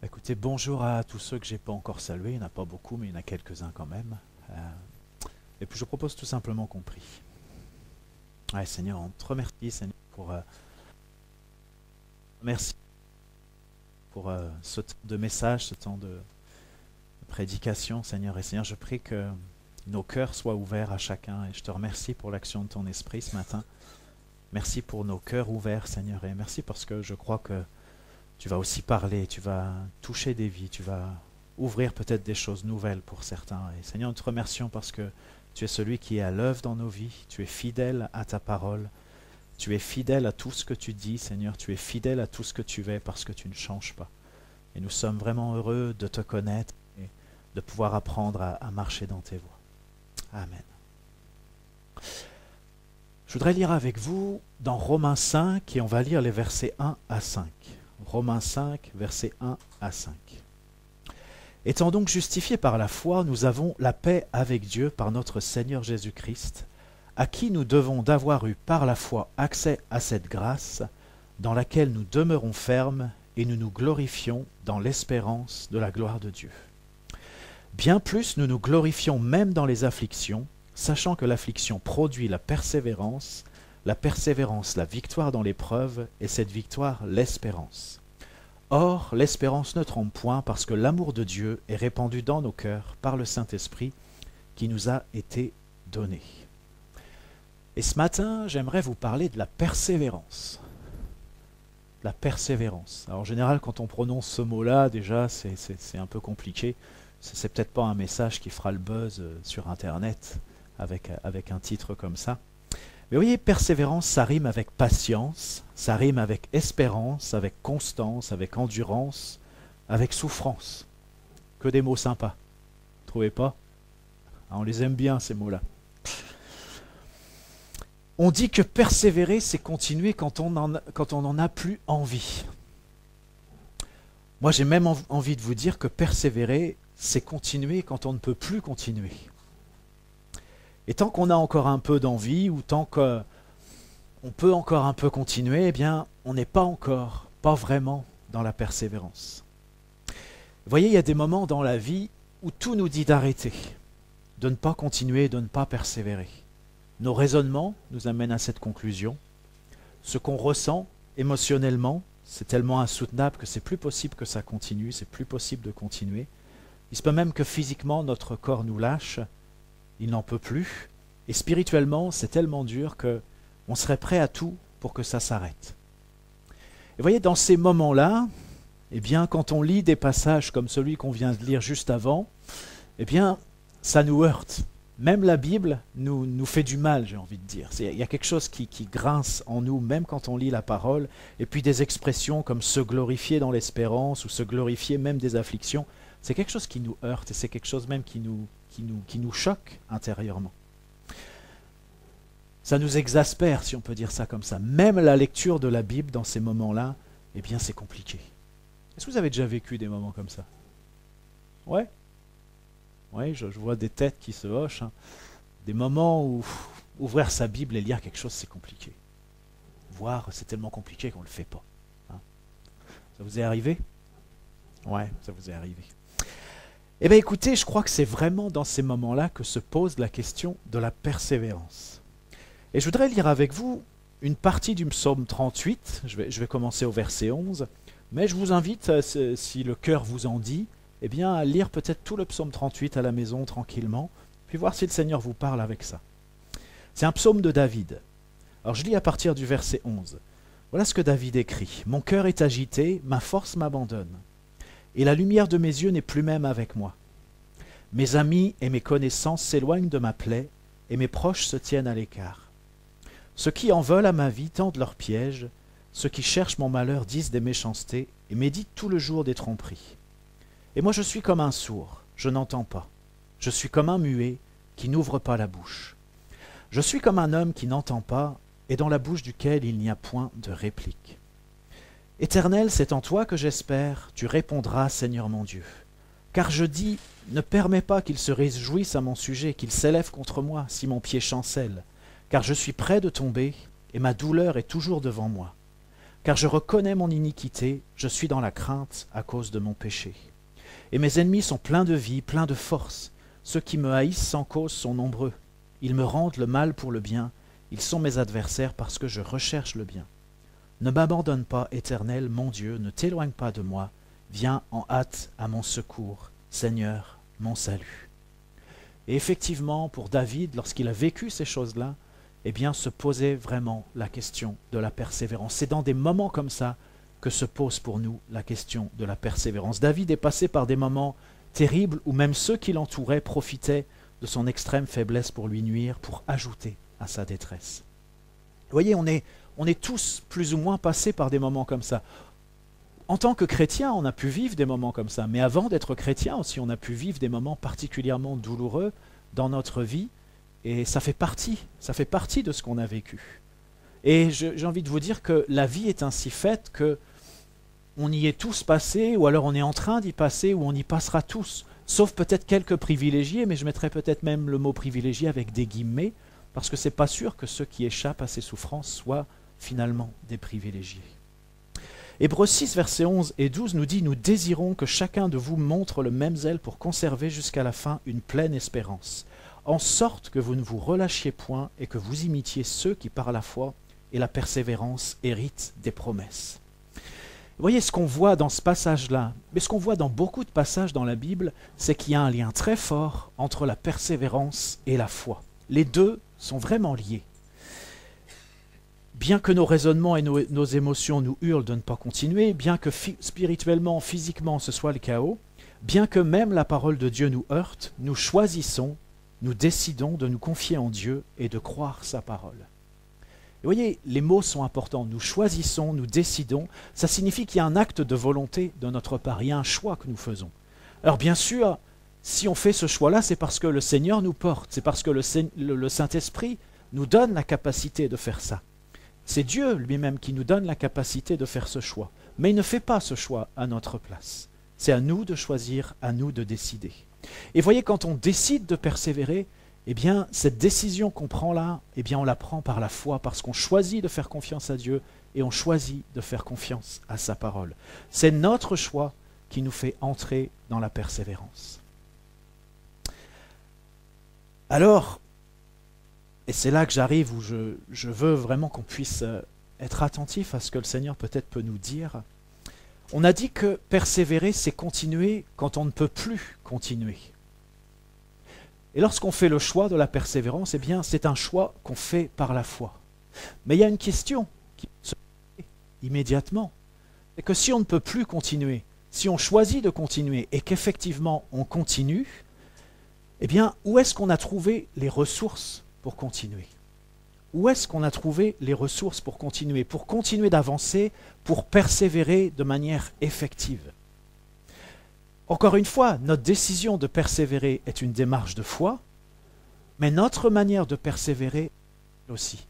Écoutez, bonjour à tous ceux que j'ai pas encore salués. Il n'y en a pas beaucoup, mais il y en a quelques-uns quand même. Et puis je propose tout simplement qu'on prie. Ouais, Seigneur, on te remercie, Seigneur, merci pour ce temps de message, ce temps de prédication, Seigneur. Et Seigneur, je prie que nos cœurs soient ouverts à chacun. Et je te remercie pour l'action de ton esprit ce matin. Merci pour nos cœurs ouverts, Seigneur. Et merci parce que je crois que tu vas aussi parler, tu vas toucher des vies, tu vas ouvrir peut-être des choses nouvelles pour certains. Et Seigneur, nous te remercions parce que tu es celui qui est à l'œuvre dans nos vies, tu es fidèle à ta parole, tu es fidèle à tout ce que tu dis, Seigneur, tu es fidèle à tout ce que tu es parce que tu ne changes pas. Et nous sommes vraiment heureux de te connaître et de pouvoir apprendre à marcher dans tes voies. Amen. Je voudrais lire avec vous dans Romains 5 et on va lire les versets 1 à 5. Romains 5, versets 1 à 5. Étant donc justifiés par la foi, nous avons la paix avec Dieu par notre Seigneur Jésus-Christ, à qui nous devons d'avoir eu par la foi accès à cette grâce, dans laquelle nous demeurons fermes et nous nous glorifions dans l'espérance de la gloire de Dieu. Bien plus, nous nous glorifions même dans les afflictions, sachant que l'affliction produit la persévérance la victoire dans l'épreuve, et cette victoire l'espérance. Or, l'espérance ne trompe point, parce que l'amour de Dieu est répandu dans nos cœurs par le Saint-Esprit qui nous a été donné. Et ce matin, j'aimerais vous parler de la persévérance. La persévérance. Alors, en général, quand on prononce ce mot-là, déjà, c'est un peu compliqué. C'est peut-être pas un message qui fera le buzz sur Internet avec un titre comme ça. Mais vous voyez, persévérance, ça rime avec patience, ça rime avec espérance, avec constance, avec endurance, avec souffrance. Que des mots sympas. Trouvez pas? On les aime bien, ces mots-là. On dit que persévérer, c'est continuer quand on n'en a plus envie. Moi, j'ai même envie de vous dire que persévérer, c'est continuer quand on ne peut plus continuer. Et tant qu'on a encore un peu d'envie, ou tant qu'on peut encore un peu continuer, eh bien, on n'est pas vraiment dans la persévérance. Vous voyez, il y a des moments dans la vie où tout nous dit d'arrêter, de ne pas continuer, de ne pas persévérer. Nos raisonnements nous amènent à cette conclusion. Ce qu'on ressent émotionnellement, c'est tellement insoutenable que c'est plus possible que ça continue, c'est plus possible de continuer. Il se peut même que physiquement, notre corps nous lâche, il n'en peut plus, et spirituellement, c'est tellement dur qu'on serait prêt à tout pour que ça s'arrête. Et vous voyez, dans ces moments-là, eh bien, quand on lit des passages comme celui qu'on vient de lire juste avant, eh bien, ça nous heurte. Même la Bible nous fait du mal, j'ai envie de dire. Il y a quelque chose qui grince en nous, même quand on lit la parole, et puis des expressions comme se glorifier dans l'espérance, ou se glorifier même des afflictions, c'est quelque chose qui nous heurte, et c'est quelque chose même qui nous choque intérieurement. Ça nous exaspère, si on peut dire ça comme ça. Même la lecture de la Bible dans ces moments-là, eh bien c'est compliqué. Est-ce que vous avez déjà vécu des moments comme ça? Ouais. Oui, je vois des têtes qui se hochent. Hein. Des moments où ouvrir sa Bible et lire quelque chose, c'est compliqué. Voir, c'est tellement compliqué qu'on ne le fait pas. Hein. Ça vous est arrivé? Ouais, ça vous est arrivé. Eh bien écoutez, je crois que c'est vraiment dans ces moments-là que se pose la question de la persévérance. Et je voudrais lire avec vous une partie du psaume 38, je vais commencer au verset 11, mais je vous invite, si le cœur vous en dit, eh bien à lire peut-être tout le psaume 38 à la maison tranquillement, puis voir si le Seigneur vous parle avec ça. C'est un psaume de David. Alors je lis à partir du verset 11. Voilà ce que David écrit. « Mon cœur est agité, ma force m'abandonne. Et la lumière de mes yeux n'est plus même avec moi. Mes amis et mes connaissances s'éloignent de ma plaie, et mes proches se tiennent à l'écart. Ceux qui en veulent à ma vie tendent leurs pièges, ceux qui cherchent mon malheur disent des méchancetés, et méditent tout le jour des tromperies. Et moi je suis comme un sourd, je n'entends pas. Je suis comme un muet qui n'ouvre pas la bouche. Je suis comme un homme qui n'entend pas, et dans la bouche duquel il n'y a point de réplique. Éternel, c'est en toi que j'espère, tu répondras, Seigneur mon Dieu. Car je dis, ne permets pas qu'il se réjouisse à mon sujet, qu'il s'élève contre moi, si mon pied chancelle, car je suis près de tomber, et ma douleur est toujours devant moi. car je reconnais mon iniquité, je suis dans la crainte à cause de mon péché. Et mes ennemis sont pleins de vie, pleins de force. Ceux qui me haïssent sans cause sont nombreux. Ils me rendent le mal pour le bien. Ils sont mes adversaires parce que je recherche le bien. Ne m'abandonne pas, Éternel, mon Dieu, ne t'éloigne pas de moi. Viens en hâte à mon secours, Seigneur, mon salut. Et effectivement, pour David, lorsqu'il a vécu ces choses-là, eh bien, se posait vraiment la question de la persévérance. C'est dans des moments comme ça que se pose pour nous la question de la persévérance. David est passé par des moments terribles où même ceux qui l'entouraient profitaient de son extrême faiblesse pour lui nuire, pour ajouter à sa détresse. Vous voyez, on est tous plus ou moins passés par des moments comme ça. En tant que chrétien, on a pu vivre des moments comme ça, mais avant d'être chrétien aussi, on a pu vivre des moments particulièrement douloureux dans notre vie, et ça fait partie de ce qu'on a vécu. Et j'ai envie de vous dire que la vie est ainsi faite que on y est tous passés, ou alors on est en train d'y passer, ou on y passera tous, sauf peut-être quelques privilégiés, mais je mettrais peut-être même le mot privilégié avec des guillemets, parce que c'est pas sûr que ceux qui échappent à ces souffrances soient finalement des privilégiés. Hébreux 6, versets 11 et 12 nous dit « Nous désirons que chacun de vous montre le même zèle pour conserver jusqu'à la fin une pleine espérance, en sorte que vous ne vous relâchiez point et que vous imitiez ceux qui par la foi et la persévérance héritent des promesses. » Vous voyez ce qu'on voit dans ce passage-là, mais ce qu'on voit dans beaucoup de passages dans la Bible, c'est qu'il y a un lien très fort entre la persévérance et la foi. Les deux sont vraiment liés. Bien que nos raisonnements et nos émotions nous hurlent de ne pas continuer, bien que spirituellement, physiquement, ce soit le chaos, bien que même la parole de Dieu nous heurte, nous choisissons, nous décidons de nous confier en Dieu et de croire sa parole. Et vous voyez, les mots sont importants. Nous choisissons, nous décidons. Ça signifie qu'il y a un acte de volonté de notre part. Il y a un choix que nous faisons. Alors bien sûr, si on fait ce choix-là, c'est parce que le Seigneur nous porte. C'est parce que le Saint-Esprit nous donne la capacité de faire ça. C'est Dieu lui-même qui nous donne la capacité de faire ce choix. Mais il ne fait pas ce choix à notre place. C'est à nous de choisir, à nous de décider. Et voyez, quand on décide de persévérer, eh bien, cette décision qu'on prend là, eh bien, on la prend par la foi, parce qu'on choisit de faire confiance à Dieu et on choisit de faire confiance à sa parole. C'est notre choix qui nous fait entrer dans la persévérance. Alors, et c'est là que j'arrive où je veux vraiment qu'on puisse être attentif à ce que le Seigneur peut-être peut nous dire. On a dit que persévérer, c'est continuer quand on ne peut plus continuer. Et lorsqu'on fait le choix de la persévérance, eh bien, c'est un choix qu'on fait par la foi. Mais il y a une question qui se pose immédiatement. C'est que si on ne peut plus continuer, si on choisit de continuer et qu'effectivement on continue, eh bien, où est-ce qu'on a trouvé les ressources pour continuer? Où est-ce qu'on a trouvé les ressources pour continuer d'avancer, pour persévérer de manière effective? Encore une fois, notre décision de persévérer est une démarche de foi, mais notre manière de persévérer aussi.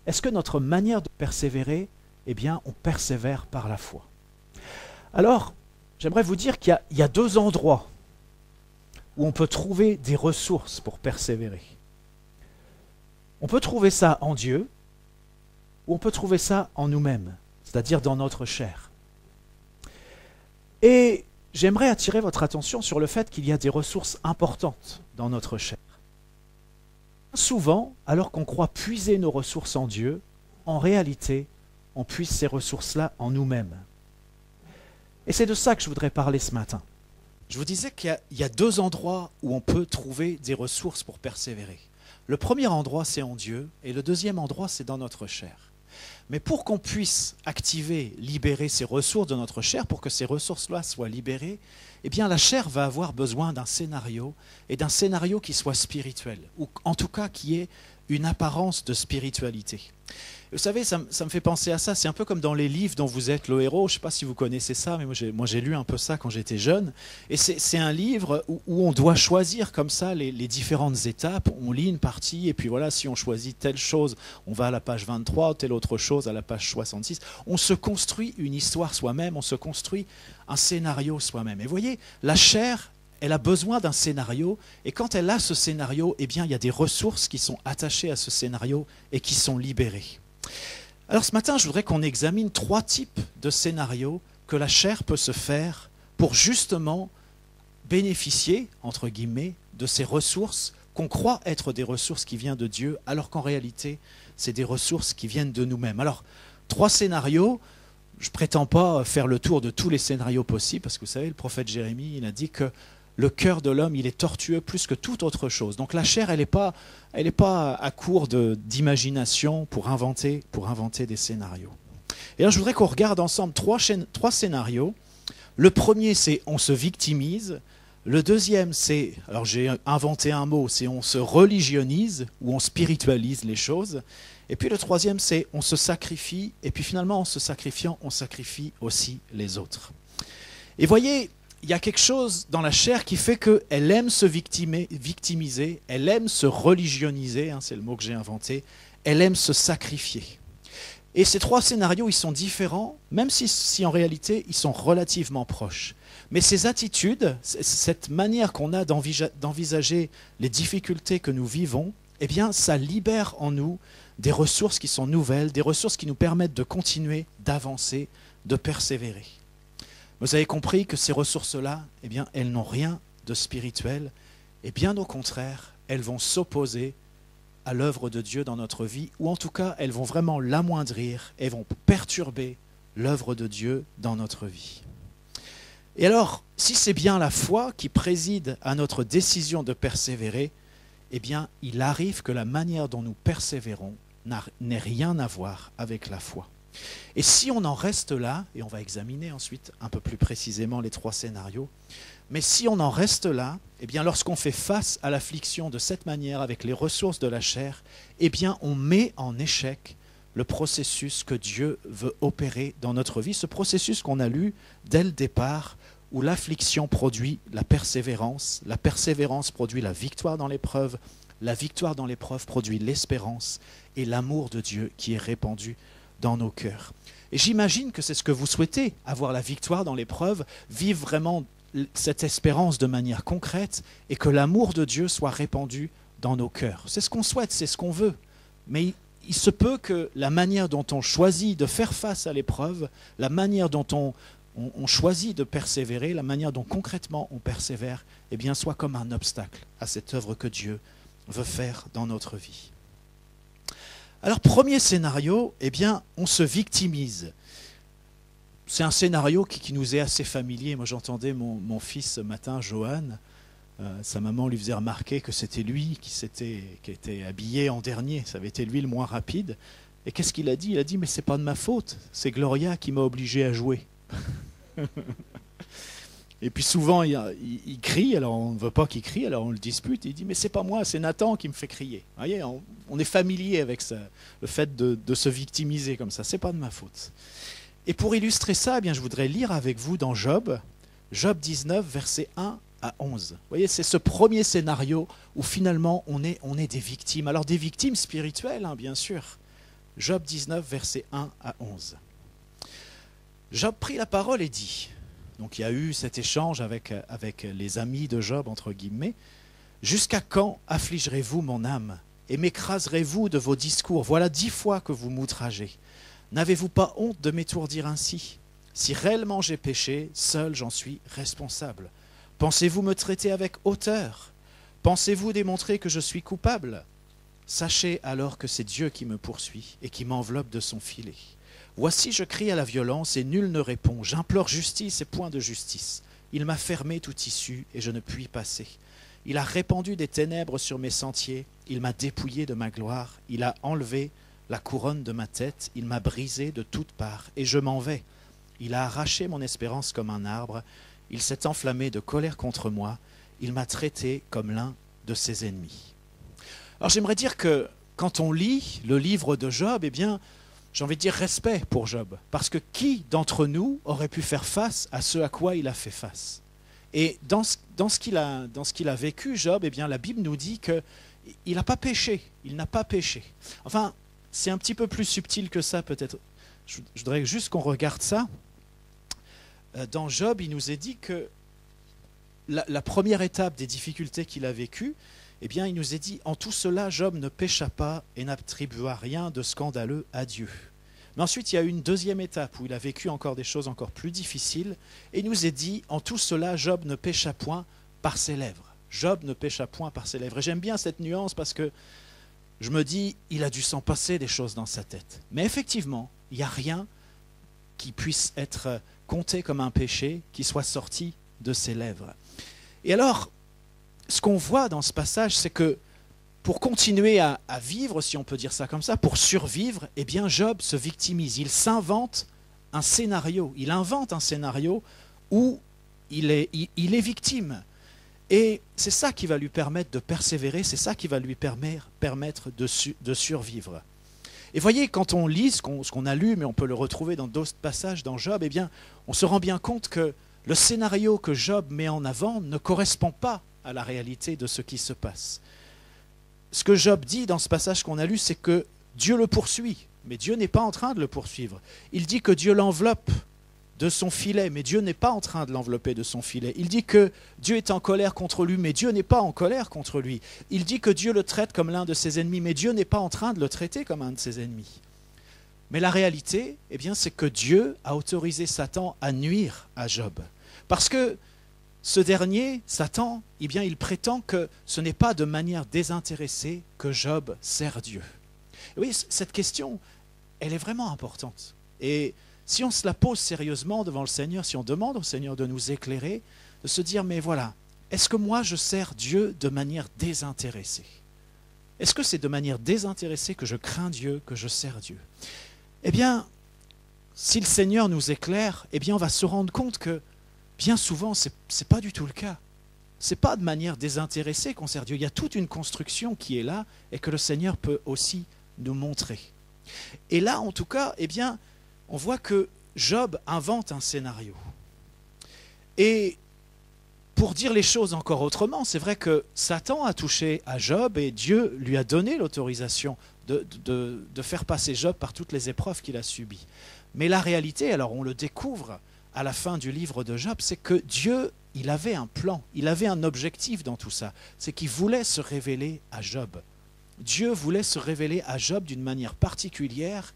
Est-ce que notre manière de persévérer, eh bien, on persévère par la foi? Alors, j'aimerais vous dire qu'il y a deux endroits où on peut trouver des ressources pour persévérer. On peut trouver ça en Dieu, ou on peut trouver ça en nous-mêmes, c'est-à-dire dans notre chair. Et j'aimerais attirer votre attention sur le fait qu'il y a des ressources importantes dans notre chair. Souvent, alors qu'on croit puiser nos ressources en Dieu, en réalité, on puise ces ressources-là en nous-mêmes. Et c'est de ça que je voudrais parler ce matin. Je vous disais qu'il y a deux endroits où on peut trouver des ressources pour persévérer. Le premier endroit, c'est en Dieu, et le deuxième endroit, c'est dans notre chair. Mais pour qu'on puisse activer, libérer ces ressources de notre chair, pour que ces ressources-là soient libérées, eh bien la chair va avoir besoin d'un scénario, et d'un scénario qui soit spirituel, ou en tout cas qui ait une apparence de spiritualité. Vous savez, ça me fait penser à ça, c'est un peu comme dans les livres dont vous êtes le héros, je ne sais pas si vous connaissez ça, mais moi j'ai lu un peu ça quand j'étais jeune, et c'est un livre où on doit choisir comme ça les différentes étapes, on lit une partie, et puis voilà, si on choisit telle chose, on va à la page 23, telle autre chose à la page 66, on se construit une histoire soi-même, on se construit un scénario soi-même. Et vous voyez, la chair, elle a besoin d'un scénario, et quand elle a ce scénario, eh bien il y a des ressources qui sont attachées à ce scénario et qui sont libérées. Alors ce matin, je voudrais qu'on examine 3 types de scénarios que la chair peut se faire pour justement bénéficier, entre guillemets, de ces ressources qu'on croit être des ressources qui viennent de Dieu, alors qu'en réalité, c'est des ressources qui viennent de nous-mêmes. Alors, 3 scénarios, je ne prétends pas faire le tour de tous les scénarios possibles, parce que vous savez, le prophète Jérémie, il a dit que le cœur de l'homme, il est tortueux plus que toute autre chose. Donc la chair, elle n'est pas à court d'imagination pour inventer des scénarios. Et là, je voudrais qu'on regarde ensemble 3 scénarios. Le premier, c'est on se victimise. Le deuxième, c'est, alors j'ai inventé un mot, c'est on se religionise ou on spiritualise les choses. Et puis le troisième, c'est on se sacrifie. Et puis finalement, en se sacrifiant, on sacrifie aussi les autres. Et voyez, il y a quelque chose dans la chair qui fait qu'elle aime se victimiser, elle aime se religioniser, c'est le mot que j'ai inventé, elle aime se sacrifier. Et ces 3 scénarios, ils sont différents, même si en réalité, ils sont relativement proches. Mais ces attitudes, cette manière qu'on a d'envisager les difficultés que nous vivons, eh bien, ça libère en nous des ressources qui sont nouvelles, des ressources qui nous permettent de continuer, d'avancer, de persévérer. Vous avez compris que ces ressources-là, eh bien, elles n'ont rien de spirituel, et bien au contraire, elles vont s'opposer à l'œuvre de Dieu dans notre vie, ou en tout cas, elles vont vraiment l'amoindrir et vont perturber l'œuvre de Dieu dans notre vie. Et alors, si c'est bien la foi qui préside à notre décision de persévérer, eh bien, il arrive que la manière dont nous persévérons n'ait rien à voir avec la foi. Et si on en reste là, et on va examiner ensuite un peu plus précisément les 3 scénarios, mais si on en reste là, eh bien lorsqu'on fait face à l'affliction de cette manière avec les ressources de la chair, eh bien on met en échec le processus que Dieu veut opérer dans notre vie, ce processus qu'on a lu dès le départ, où l'affliction produit la persévérance produit la victoire dans l'épreuve, la victoire dans l'épreuve produit l'espérance et l'amour de Dieu qui est répandu dans nos cœurs. Et j'imagine que c'est ce que vous souhaitez, avoir la victoire dans l'épreuve, vivre vraiment cette espérance de manière concrète et que l'amour de Dieu soit répandu dans nos cœurs. C'est ce qu'on souhaite, c'est ce qu'on veut. Mais il se peut que la manière dont on choisit de faire face à l'épreuve, la manière dont on choisit de persévérer, la manière dont concrètement on persévère, eh bien, soit comme un obstacle à cette œuvre que Dieu veut faire dans notre vie. Alors, premier scénario, eh bien, on se victimise. C'est un scénario qui nous est assez familier. Moi, j'entendais mon fils ce matin, Johan, sa maman lui faisait remarquer que c'était lui qui était habillé en dernier. Ça avait été lui le moins rapide. Et qu'est-ce qu'il a dit? Il a dit, mais c'est pas de ma faute, c'est Gloria qui m'a obligé à jouer. Et puis souvent, il crie, alors on ne veut pas qu'il crie, alors on le dispute, il dit, mais c'est pas moi, c'est Nathan qui me fait crier. Vous voyez, on est familier avec ça, le fait de se victimiser comme ça, c'est pas de ma faute. Et pour illustrer ça, eh bien, je voudrais lire avec vous dans Job 19, versets 1 à 11. Vous voyez, c'est ce premier scénario où finalement on est des victimes. Alors des victimes spirituelles, bien sûr. Job 19, versets 1 à 11. Job prit la parole et dit... Donc il y a eu cet échange avec les amis de Job, entre guillemets. « Jusqu'à quand affligerez-vous mon âme et m'écraserez-vous de vos discours? Voilà 10 fois que vous m'outragez. N'avez-vous pas honte de m'étourdir ainsi? Si réellement j'ai péché, seul j'en suis responsable. Pensez-vous me traiter avec hauteur? Pensez-vous démontrer que je suis coupable? Sachez alors que c'est Dieu qui me poursuit et qui m'enveloppe de son filet. Voici, je crie à la violence et nul ne répond. J'implore justice et point de justice. Il m'a fermé toute issue et je ne puis passer. Il a répandu des ténèbres sur mes sentiers. Il m'a dépouillé de ma gloire. Il a enlevé la couronne de ma tête. Il m'a brisé de toutes parts et je m'en vais. Il a arraché mon espérance comme un arbre. Il s'est enflammé de colère contre moi. Il m'a traité comme l'un de ses ennemis. Alors j'aimerais dire que quand on lit le livre de Job, eh bien, j'ai envie de dire respect pour Job, parce que qui d'entre nous aurait pu faire face à ce à quoi il a fait face? Et dans ce qu'il a vécu, Job, eh bien, la Bible nous dit qu'il n'a pas péché, il n'a pas péché. Enfin, c'est un petit peu plus subtil que ça peut-être. Je voudrais juste qu'on regarde ça. Dans Job, il nous est dit que la première étape des difficultés qu'il a vécues, eh bien, il nous est dit, en tout cela, Job ne pécha pas et n'attribua rien de scandaleux à Dieu. Mais ensuite, il y a eu une deuxième étape où il a vécu encore des choses encore plus difficiles. Et il nous est dit, en tout cela, Job ne pécha point par ses lèvres. Job ne pécha point par ses lèvres. Et j'aime bien cette nuance parce que je me dis, il a dû s'en passer des choses dans sa tête. Mais effectivement, il n'y a rien qui puisse être compté comme un péché qui soit sorti de ses lèvres. Et alors, ce qu'on voit dans ce passage, c'est que pour continuer à vivre, si on peut dire ça comme ça, pour survivre, eh bien Job se victimise. Il s'invente un scénario. Il invente un scénario où il est victime. Et c'est ça qui va lui permettre de persévérer, c'est ça qui va lui permettre de survivre. Et voyez, quand on lit ce qu'on a lu, mais on peut le retrouver dans d'autres passages dans Job, eh bien, on se rend bien compte que le scénario que Job met en avant ne correspond pas à la réalité de ce qui se passe. Ce que Job dit dans ce passage qu'on a lu, c'est que Dieu le poursuit, mais Dieu n'est pas en train de le poursuivre. Il dit que Dieu l'enveloppe de son filet, mais Dieu n'est pas en train de l'envelopper de son filet. Il dit que Dieu est en colère contre lui, mais Dieu n'est pas en colère contre lui. Il dit que Dieu le traite comme l'un de ses ennemis, mais Dieu n'est pas en train de le traiter comme un de ses ennemis. Mais la réalité, eh bien, c'est que Dieu a autorisé Satan à nuire à Job. Parce que ce dernier, Satan, eh bien, il prétend que ce n'est pas de manière désintéressée que Job sert Dieu. Et oui, cette question, elle est vraiment importante. Et si on se la pose sérieusement devant le Seigneur, si on demande au Seigneur de nous éclairer, de se dire, mais voilà, est-ce que moi je sers Dieu de manière désintéressée? Est-ce que c'est de manière désintéressée que je crains Dieu, que je sers Dieu? Eh bien, si le Seigneur nous éclaire, eh bien on va se rendre compte que bien souvent, ce n'est pas du tout le cas. Ce n'est pas de manière désintéressée qu'on sert Dieu. Il y a toute une construction qui est là et que le Seigneur peut aussi nous montrer. Et là, en tout cas, eh bien, on voit que Job invente un scénario. Et pour dire les choses encore autrement, c'est vrai que Satan a touché à Job et Dieu lui a donné l'autorisation de faire passer Job par toutes les épreuves qu'il a subies. Mais la réalité, alors on le découvre à la fin du livre de Job, c'est que Dieu, il avait un plan, il avait un objectif dans tout ça, c'est qu'il voulait se révéler à Job. Dieu voulait se révéler à Job d'une manière particulière.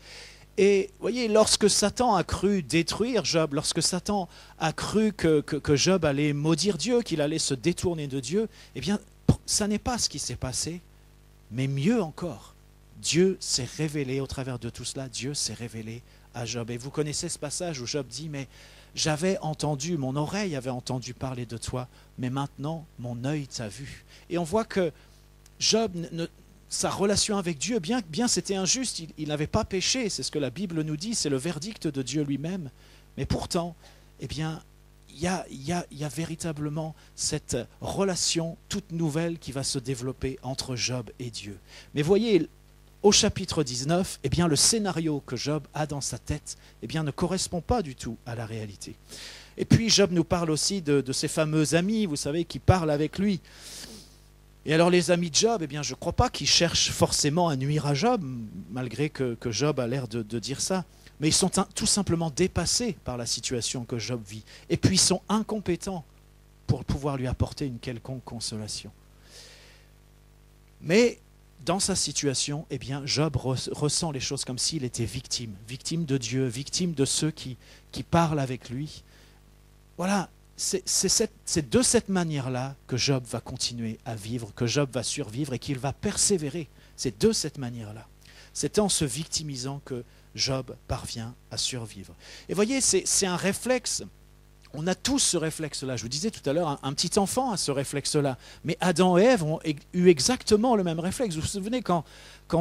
Et voyez, lorsque Satan a cru détruire Job, lorsque Satan a cru que Job allait maudire Dieu, qu'il allait se détourner de Dieu, eh bien, ça n'est pas ce qui s'est passé, mais mieux encore, Dieu s'est révélé au travers de tout cela, Dieu s'est révélé à Job. Et vous connaissez ce passage où Job dit, mais j'avais entendu, mon oreille avait entendu parler de toi, mais maintenant mon œil t'a vu. Et on voit que Job, sa relation avec Dieu, bien c'était injuste, il n'avait pas péché, c'est ce que la Bible nous dit, c'est le verdict de Dieu lui-même. Mais pourtant, eh bien, il y a véritablement cette relation toute nouvelle qui va se développer entre Job et Dieu. Mais voyez, au chapitre 19, eh bien, le scénario que Job a dans sa tête eh bien, ne correspond pas du tout à la réalité. Et puis Job nous parle aussi de ses fameux amis, vous savez, qui parlent avec lui. Et alors les amis de Job, eh bien, je ne crois pas qu'ils cherchent forcément à nuire à Job, malgré que Job a l'air de dire ça. Mais ils sont tout simplement dépassés par la situation que Job vit. Et puis ils sont incompétents pour pouvoir lui apporter une quelconque consolation. Mais dans sa situation, eh bien, Job ressent les choses comme s'il était victime de Dieu, victime de ceux qui parlent avec lui. Voilà, c'est de cette manière-là que Job va continuer à vivre, que Job va survivre et qu'il va persévérer. C'est de cette manière-là. C'est en se victimisant que Job parvient à survivre. Et voyez, c'est un réflexe. On a tous ce réflexe-là. Je vous disais tout à l'heure, un petit enfant a ce réflexe-là. Mais Adam et Ève ont eu exactement le même réflexe. Vous vous souvenez quand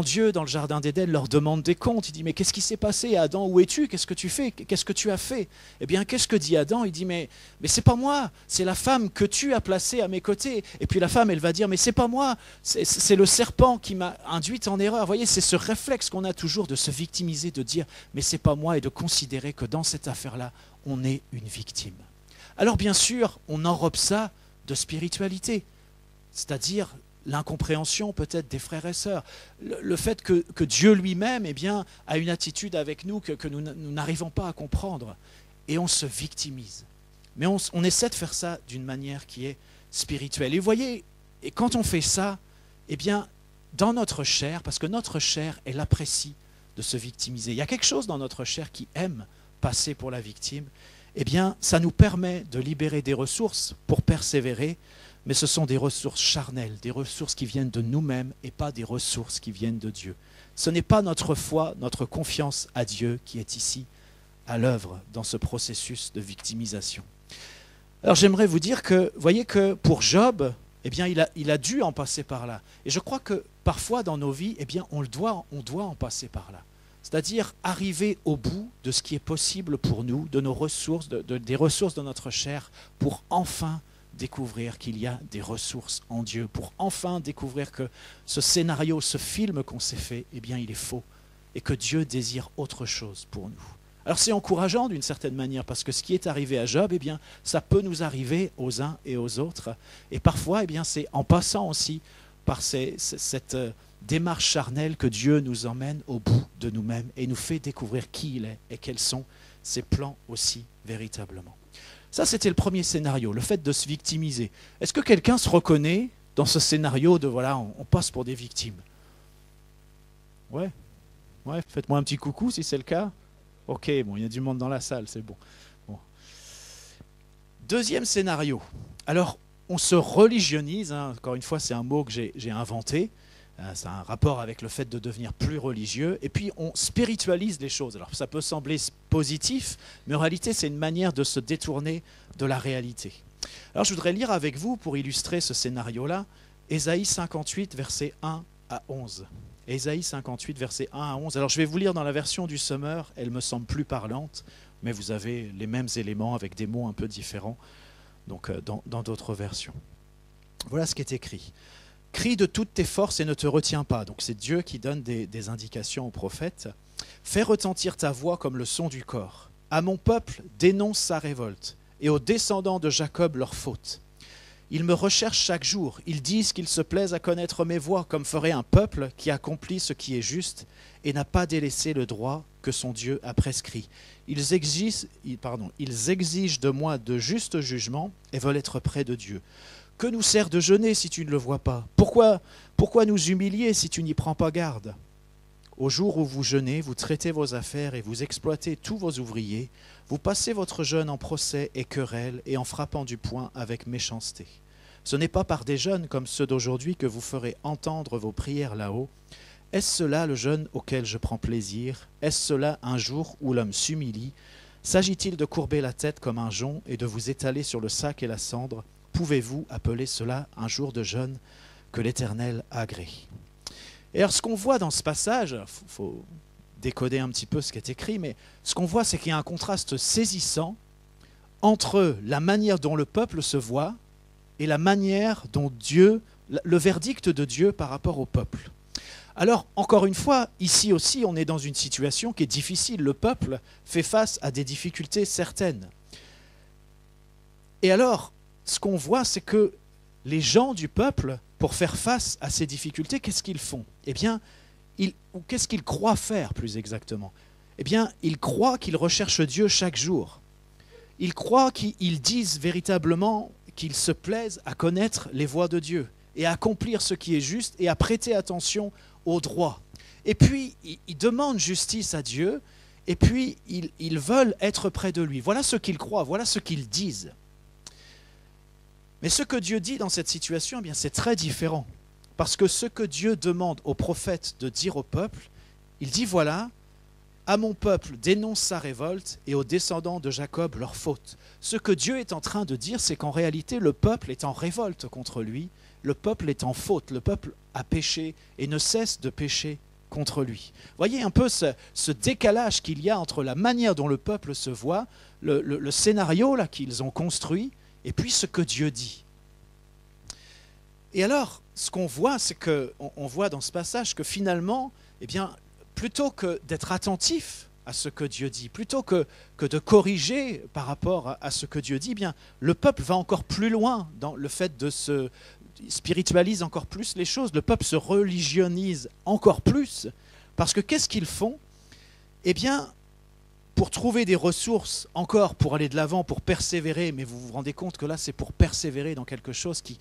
Dieu, dans le jardin d'Éden, leur demande des comptes, il dit « Mais qu'est-ce qui s'est passé, Adam? Où es-tu? Qu'est-ce que tu fais? Qu'est-ce que tu as fait ?» Eh bien, qu'est-ce que dit Adam? Il dit « Mais c'est pas moi, c'est la femme que tu as placée à mes côtés. » Et puis la femme, elle va dire « Mais c'est pas moi, c'est le serpent qui m'a induite en erreur. » Vous voyez, c'est ce réflexe qu'on a toujours de se victimiser, de dire « Mais c'est pas moi » et de considérer que dans cette affaire-là, on est une victime. Alors bien sûr, on enrobe ça de spiritualité, c'est-à-dire l'incompréhension peut-être des frères et sœurs, le fait que Dieu lui-même eh bien, a une attitude avec nous que nous n'arrivons pas à comprendre, et on se victimise. Mais on essaie de faire ça d'une manière qui est spirituelle. Et vous voyez, et quand on fait ça, eh bien, dans notre chair, parce que notre chair, elle apprécie de se victimiser. Il y a quelque chose dans notre chair qui aime passer pour la victime. Eh bien, ça nous permet de libérer des ressources pour persévérer, mais ce sont des ressources charnelles, des ressources qui viennent de nous-mêmes et pas des ressources qui viennent de Dieu. Ce n'est pas notre foi, notre confiance à Dieu qui est ici à l'œuvre dans ce processus de victimisation. Alors j'aimerais vous dire que, voyez que pour Job, eh bien, il a dû en passer par là. Et je crois que parfois dans nos vies, eh bien, on doit en passer par là. C'est-à-dire arriver au bout de ce qui est possible pour nous, de nos ressources, des ressources de notre chair, pour enfin découvrir qu'il y a des ressources en Dieu, pour enfin découvrir que ce scénario, ce film qu'on s'est fait, eh bien, il est faux, et que Dieu désire autre chose pour nous. Alors c'est encourageant d'une certaine manière, parce que ce qui est arrivé à Job, eh bien, ça peut nous arriver aux uns et aux autres. Et parfois, eh bien, c'est en passant aussi par cette démarche charnelle que Dieu nous emmène au bout de nous-mêmes et nous fait découvrir qui il est et quels sont ses plans aussi véritablement. Ça, c'était le premier scénario, le fait de se victimiser. Est-ce que quelqu'un se reconnaît dans ce scénario de, voilà, on passe pour des victimes? Ouais, faites-moi un petit coucou si c'est le cas. Ok, bon, il y a du monde dans la salle, c'est bon. Deuxième scénario. Alors, on se religionise, hein, encore une fois, c'est un mot que j'ai inventé. Ça a un rapport avec le fait de devenir plus religieux. Et puis, on spiritualise les choses. Alors, ça peut sembler positif, mais en réalité, c'est une manière de se détourner de la réalité. Alors, je voudrais lire avec vous, pour illustrer ce scénario-là, Ésaïe 58, versets 1 à 11. Ésaïe 58, versets 1 à 11. Alors, je vais vous lire dans la version du Sommeur. Elle me semble plus parlante, mais vous avez les mêmes éléments avec des mots un peu différents donc, dans d'autres versions. Voilà ce qui est écrit. « Crie de toutes tes forces et ne te retiens pas. » Donc c'est Dieu qui donne des indications au prophète. « Fais retentir ta voix comme le son du cor. À mon peuple, dénonce sa révolte, et aux descendants de Jacob leur faute. Ils me recherchent chaque jour. Ils disent qu'ils se plaisent à connaître mes voies, comme ferait un peuple qui accomplit ce qui est juste et n'a pas délaissé le droit que son Dieu a prescrit. Ils exigent de moi de justes jugements et veulent être près de Dieu. Que nous sert de jeûner si tu ne le vois pas? Pourquoi nous humilier si tu n'y prends pas garde? Au jour où vous jeûnez, vous traitez vos affaires et vous exploitez tous vos ouvriers. Vous passez votre jeûne en procès et querelle et en frappant du poing avec méchanceté. Ce n'est pas par des jeûnes comme ceux d'aujourd'hui que vous ferez entendre vos prières là-haut. Est-ce cela le jeûne auquel je prends plaisir? Est-ce cela un jour où l'homme s'humilie? S'agit-il de courber la tête comme un jonc et de vous étaler sur le sac et la cendre? Pouvez-vous appeler cela un jour de jeûne que l'Éternel agrée? Et alors ce qu'on voit dans ce passage, il faut décoder un petit peu ce qui est écrit, mais ce qu'on voit, c'est qu'il y a un contraste saisissant entre la manière dont le peuple se voit et la manière dont Dieu, le verdict de Dieu par rapport au peuple. Alors, encore une fois, ici aussi, on est dans une situation qui est difficile. Le peuple fait face à des difficultés certaines. Et alors, ce qu'on voit, c'est que les gens du peuple, pour faire face à ces difficultés, qu'est-ce qu'ils font? Eh bien, qu'est-ce qu'ils croient faire, plus exactement? Eh bien, ils croient qu'ils recherchent Dieu chaque jour. Ils croient qu'ils disent véritablement qu'ils se plaisent à connaître les voies de Dieu et à accomplir ce qui est juste et à prêter attention au droit. Et puis, ils demandent justice à Dieu et puis ils veulent être près de lui. Voilà ce qu'ils croient, voilà ce qu'ils disent. Mais ce que Dieu dit dans cette situation, eh bien, c'est très différent. Parce que ce que Dieu demande aux prophètes de dire au peuple, il dit voilà, à mon peuple dénonce sa révolte et aux descendants de Jacob leur faute. Ce que Dieu est en train de dire, c'est qu'en réalité, le peuple est en révolte contre lui, le peuple est en faute, le peuple a péché et ne cesse de pécher contre lui. Voyez un peu ce décalage qu'il y a entre la manière dont le peuple se voit, le scénario là qu'ils ont construit, et puis ce que Dieu dit. Et alors, ce qu'on voit, c'est qu'on voit dans ce passage que finalement, eh bien, plutôt que d'être attentif à ce que Dieu dit, plutôt que de corriger par rapport à ce que Dieu dit, eh bien, le peuple va encore plus loin dans le fait de se spiritualise encore plus les choses, le peuple se religionise encore plus, parce que qu'est-ce qu'ils font? Eh bien, pour trouver des ressources encore pour aller de l'avant, pour persévérer, mais vous vous rendez compte que là c'est pour persévérer dans quelque chose qui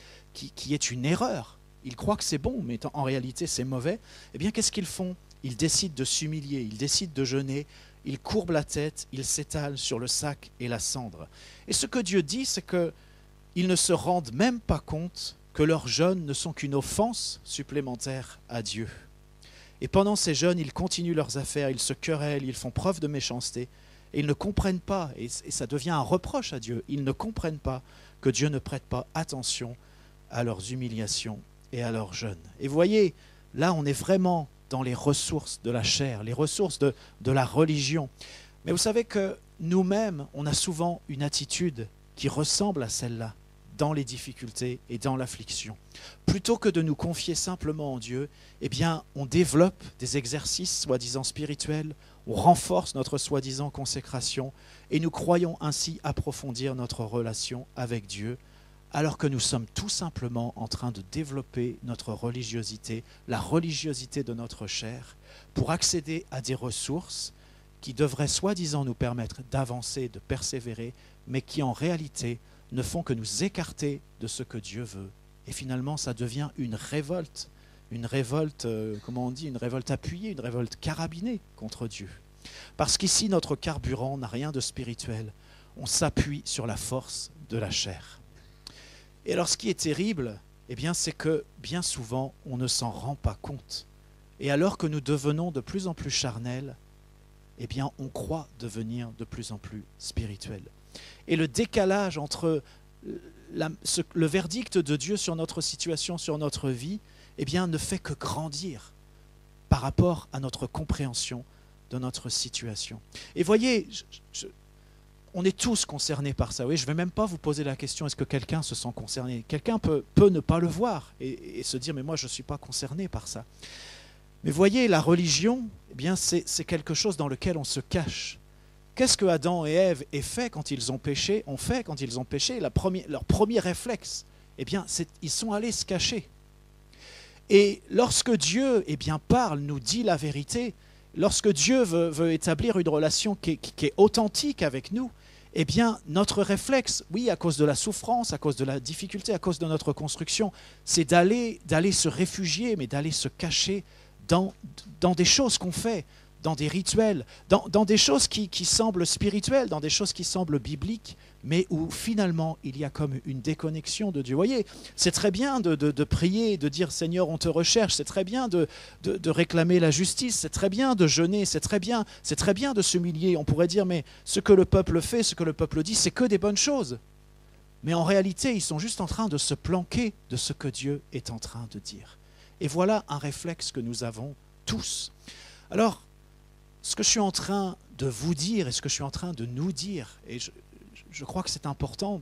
est une erreur. Ils croient que c'est bon, mais en réalité c'est mauvais. Eh bien qu'est-ce qu'ils font? il décide de s'humilier, il décide de jeûner, il courbe la tête, il s'étale sur le sac et la cendre. Et ce que Dieu dit, c'est qu'ils ne se rendent même pas compte que leurs jeûnes ne sont qu'une offense supplémentaire à Dieu. Et pendant ces jeûnes, ils continuent leurs affaires, ils se querellent, ils font preuve de méchanceté, et ils ne comprennent pas, et ça devient un reproche à Dieu, ils ne comprennent pas que Dieu ne prête pas attention à leurs humiliations et à leurs jeûnes. Et vous voyez, là on est vraiment dans les ressources de la chair, les ressources de la religion. Mais vous savez que nous-mêmes, on a souvent une attitude qui ressemble à celle-là dans les difficultés et dans l'affliction. Plutôt que de nous confier simplement en Dieu, eh bien, on développe des exercices soi-disant spirituels, on renforce notre soi-disant consécration et nous croyons ainsi approfondir notre relation avec Dieu, alors que nous sommes tout simplement en train de développer notre religiosité, la religiosité de notre chair, pour accéder à des ressources qui devraient soi-disant nous permettre d'avancer, de persévérer, mais qui en réalité ne font que nous écarter de ce que Dieu veut. Et finalement, ça devient une révolte, comment on dit, une révolte appuyée, une révolte carabinée contre Dieu. Parce qu'ici, notre carburant n'a rien de spirituel. On s'appuie sur la force de la chair. Et alors, ce qui est terrible, eh bien, c'est que bien souvent, on ne s'en rend pas compte. Et alors que nous devenons de plus en plus charnels, eh bien, on croit devenir de plus en plus spirituels. Et le décalage entre le verdict de Dieu sur notre situation, sur notre vie, eh bien, ne fait que grandir par rapport à notre compréhension de notre situation. Et voyez, on est tous concernés par ça. Oui, je ne vais même pas vous poser la question, est-ce que quelqu'un se sent concerné? Quelqu'un peut ne pas le voir et se dire, mais moi, je ne suis pas concerné par ça. Mais voyez, la religion, eh bien, c'est quelque chose dans lequel on se cache. Qu'est-ce que Adam et Ève ont fait quand ils ont péché? Leur premier réflexe, eh bien, ils sont allés se cacher. Et lorsque Dieu, eh bien, parle, nous dit la vérité, lorsque Dieu veut établir une relation qui est authentique avec nous, eh bien, notre réflexe, oui, à cause de la souffrance, à cause de la difficulté, à cause de notre construction, c'est d'aller se réfugier, mais d'aller se cacher dans des choses qu'on fait, dans des rituels, dans des choses qui semblent spirituelles, dans des choses qui semblent bibliques, mais où finalement il y a comme une déconnexion de Dieu. Vous voyez, c'est très bien de prier, de dire Seigneur, on te recherche, c'est très bien de réclamer la justice, c'est très bien de jeûner, c'est très bien de s'humilier. On pourrait dire, mais ce que le peuple fait, ce que le peuple dit, c'est que des bonnes choses. Mais en réalité, ils sont juste en train de se planquer de ce que Dieu est en train de dire. Et voilà un réflexe que nous avons tous. Alors, ce que je suis en train de vous dire et ce que je suis en train de nous dire, et je crois que c'est important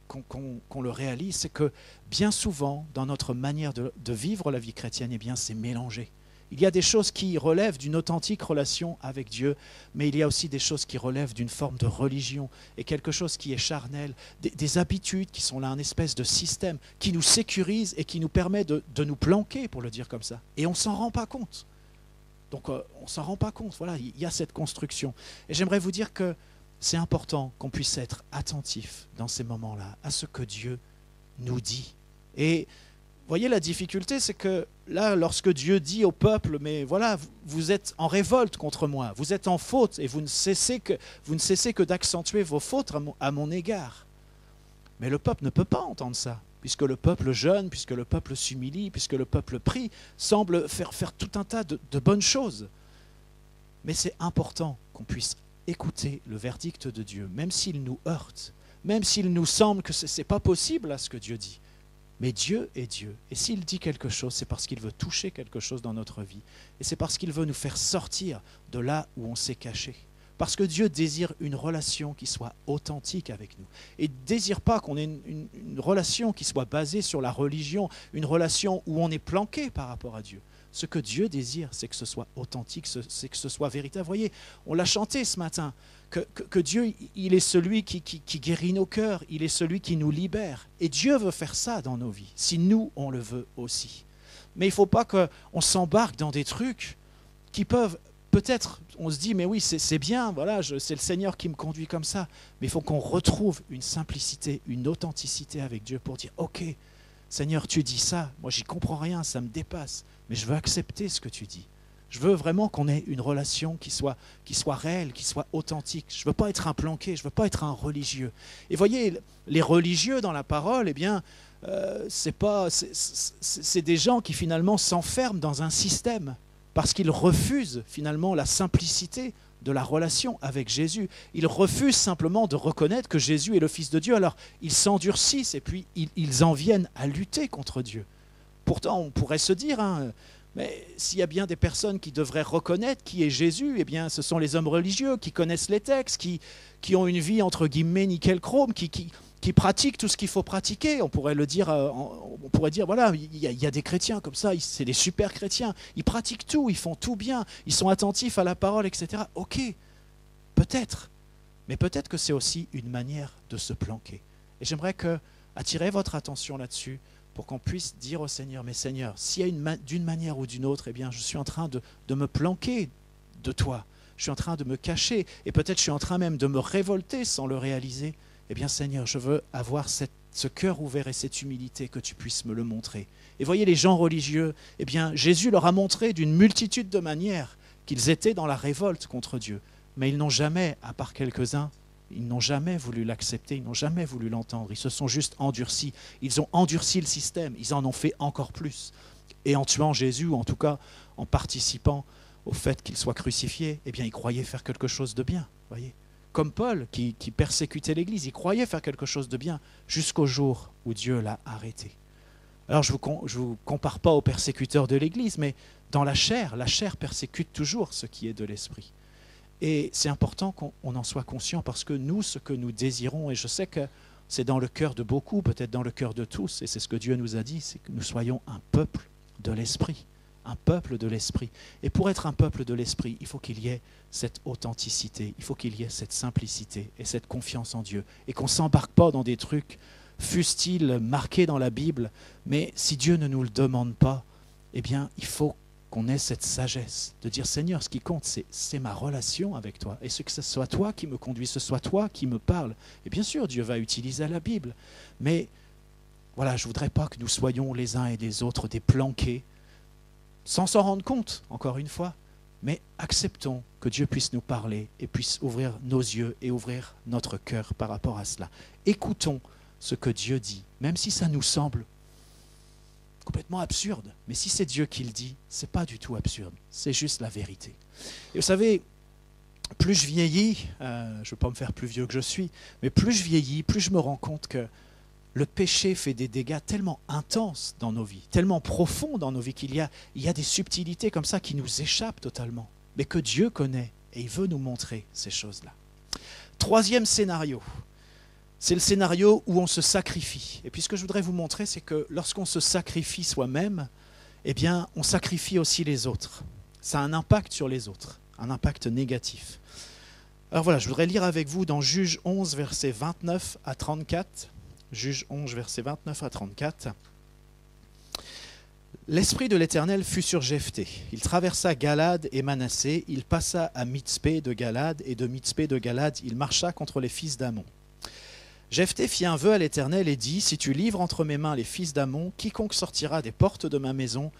qu'on le réalise, c'est que bien souvent, dans notre manière de vivre la vie chrétienne, eh bien, c'est mélangé. Il y a des choses qui relèvent d'une authentique relation avec Dieu, mais il y a aussi des choses qui relèvent d'une forme de religion et quelque chose qui est charnel, des habitudes qui sont là, une espèce de système qui nous sécurise et qui nous permet de nous planquer, pour le dire comme ça. Et on ne s'en rend pas compte. Donc on ne s'en rend pas compte. Voilà, il y a cette construction. Et j'aimerais vous dire que c'est important qu'on puisse être attentif dans ces moments-là à ce que Dieu nous dit. Et voyez, la difficulté, c'est que là, lorsque Dieu dit au peuple, mais voilà, vous êtes en révolte contre moi, vous êtes en faute et vous ne cessez que d'accentuer vos fautes à mon égard. Mais le peuple ne peut pas entendre ça, puisque le peuple jeûne, puisque le peuple s'humilie, puisque le peuple prie, semble faire tout un tas de bonnes choses. Mais c'est important qu'on puisse écouter le verdict de Dieu, même s'il nous heurte, même s'il nous semble que ce n'est pas possible à ce que Dieu dit. Mais Dieu est Dieu. Et s'il dit quelque chose, c'est parce qu'il veut toucher quelque chose dans notre vie. Et c'est parce qu'il veut nous faire sortir de là où on s'est caché. Parce que Dieu désire une relation qui soit authentique avec nous. Et il ne désire pas qu'on ait une relation qui soit basée sur la religion, une relation où on est planqué par rapport à Dieu. Ce que Dieu désire, c'est que ce soit authentique, c'est que ce soit véritable. Vous voyez, on l'a chanté ce matin, que Dieu, il est celui qui guérit nos cœurs, il est celui qui nous libère. Et Dieu veut faire ça dans nos vies, si nous, on le veut aussi. Mais il ne faut pas qu'on s'embarque dans des trucs qui peuvent, peut-être, on se dit, mais oui, c'est bien, voilà, c'est le Seigneur qui me conduit comme ça. Mais il faut qu'on retrouve une simplicité, une authenticité avec Dieu pour dire, ok, Seigneur, tu dis ça, moi j'y comprends rien, ça me dépasse, mais je veux accepter ce que tu dis. Je veux vraiment qu'on ait une relation qui soit réelle, qui soit authentique. Je ne veux pas être un planqué, je ne veux pas être un religieux. Et voyez, les religieux dans la parole, eh bien, c'est des gens qui finalement s'enferment dans un système parce qu'ils refusent finalement la simplicité de la relation avec Jésus. Ils refusent simplement de reconnaître que Jésus est le Fils de Dieu. Alors, ils s'endurcissent et puis ils en viennent à lutter contre Dieu. Pourtant, on pourrait se dire, mais s'il y a bien des personnes qui devraient reconnaître qui est Jésus, eh bien, ce sont les hommes religieux qui connaissent les textes, qui ont une vie entre guillemets nickel chrome, qui pratiquent tout ce qu'il faut pratiquer. On pourrait le dire, on pourrait dire, voilà, il y a des chrétiens comme ça, c'est des super chrétiens. Ils pratiquent tout, ils font tout bien, ils sont attentifs à la parole, etc. Ok, peut-être, mais peut-être que c'est aussi une manière de se planquer. Et j'aimerais attirer votre attention là-dessus, pour qu'on puisse dire au Seigneur, mais Seigneur, s'il y a d'une manière ou d'une autre, eh bien, je suis en train de me planquer de toi, je suis en train de me cacher, et peut-être je suis en train même de me révolter sans le réaliser, eh bien Seigneur, je veux avoir ce cœur ouvert et cette humilité, que tu puisses me le montrer. Et voyez, les gens religieux, eh bien, Jésus leur a montré d'une multitude de manières qu'ils étaient dans la révolte contre Dieu, mais ils n'ont jamais, à part quelques-uns, ils n'ont jamais voulu l'accepter, ils n'ont jamais voulu l'entendre, ils se sont juste endurcis, ils ont endurci le système, ils en ont fait encore plus. Et en tuant Jésus, ou en tout cas en participant au fait qu'il soit crucifié, eh bien ils croyaient faire quelque chose de bien, voyez. Comme Paul qui persécutait l'Église, il croyait faire quelque chose de bien jusqu'au jour où Dieu l'a arrêté. Alors je vous compare pas aux persécuteurs de l'Église, mais dans la chair persécute toujours ce qui est de l'esprit. Et c'est important qu'on en soit conscient parce que nous, ce que nous désirons, et je sais que c'est dans le cœur de beaucoup, peut-être dans le cœur de tous, et c'est ce que Dieu nous a dit, c'est que nous soyons un peuple de l'esprit. Un peuple de l'esprit. Et pour être un peuple de l'esprit, il faut qu'il y ait cette authenticité, il faut qu'il y ait cette simplicité et cette confiance en Dieu. Et qu'on ne s'embarque pas dans des trucs, fussent-ils marqués dans la Bible, mais si Dieu ne nous le demande pas, eh bien, il faut qu'on ait cette sagesse de dire, Seigneur, ce qui compte, c'est ma relation avec toi. Et que ce soit toi qui me conduis, ce soit toi qui me parle. Et bien sûr, Dieu va utiliser la Bible. Mais voilà, je ne voudrais pas que nous soyons les uns et les autres des planqués, sans s'en rendre compte, encore une fois. Mais acceptons que Dieu puisse nous parler et puisse ouvrir nos yeux et ouvrir notre cœur par rapport à cela. Écoutons ce que Dieu dit, même si ça nous semble complètement absurde. Mais si c'est Dieu qui le dit, ce n'est pas du tout absurde. C'est juste la vérité. Et vous savez, plus je vieillis, je ne veux pas me faire plus vieux que je suis, mais plus je vieillis, plus je me rends compte que le péché fait des dégâts tellement intenses dans nos vies, tellement profonds dans nos vies qu'il y a des subtilités comme ça qui nous échappent totalement, mais que Dieu connaît et il veut nous montrer ces choses-là. Troisième scénario. C'est le scénario où on se sacrifie. Et puis ce que je voudrais vous montrer, c'est que lorsqu'on se sacrifie soi-même, eh bien, on sacrifie aussi les autres. Ça a un impact sur les autres, un impact négatif. Alors voilà, je voudrais lire avec vous dans Juge 11, versets 29 à 34. Juge 11, versets 29 à 34. L'Esprit de l'Éternel fut sur Jephthé. Il traversa Galad et Manassé. Il passa à Mitzpé de Galad, et de Mitzpé de Galad, il marcha contre les fils d'Ammon. Jephthé fit un vœu à l'Éternel et dit, « Si tu livres entre mes mains les fils d'Ammon, quiconque sortira des portes de ma maison,